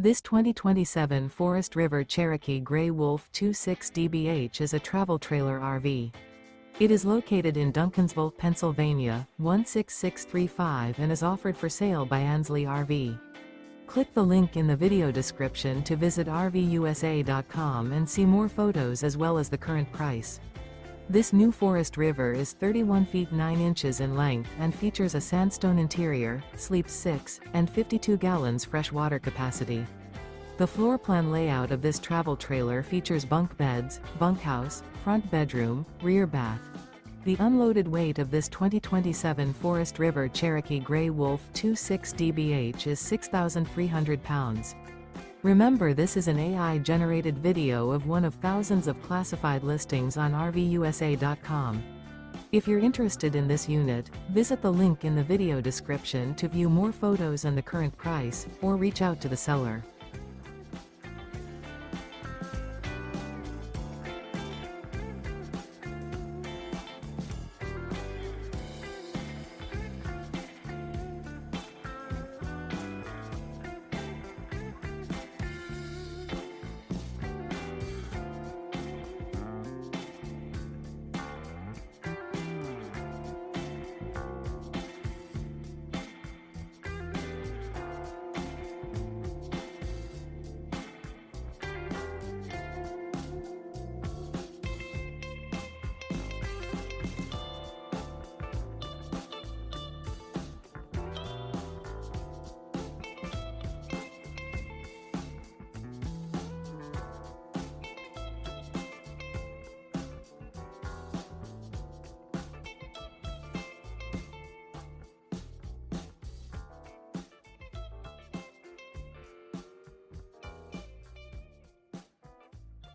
This 2027 Forest River Cherokee Grey Wolf 26 DBH is a travel trailer RV. It is located in Duncansville, Pennsylvania, 16635 and is offered for sale by Ansley RV. Click the link in the video description to visit RVUSA.com and see more photos as well as the current price. This new Forest River is 31 feet 9 inches in length and features a sandstone interior, sleeps 6, and 52 gallons fresh water capacity. The floor plan layout of this travel trailer features bunk beds, bunkhouse, front bedroom, rear bath. The unloaded weight of this 2027 Forest River Cherokee Grey Wolf 26 DBH is 6,300 pounds. Remember, this is an AI-generated video of one of thousands of classified listings on RVUSA.com. If you're interested in this unit, visit the link in the video description to view more photos and the current price, or reach out to the seller.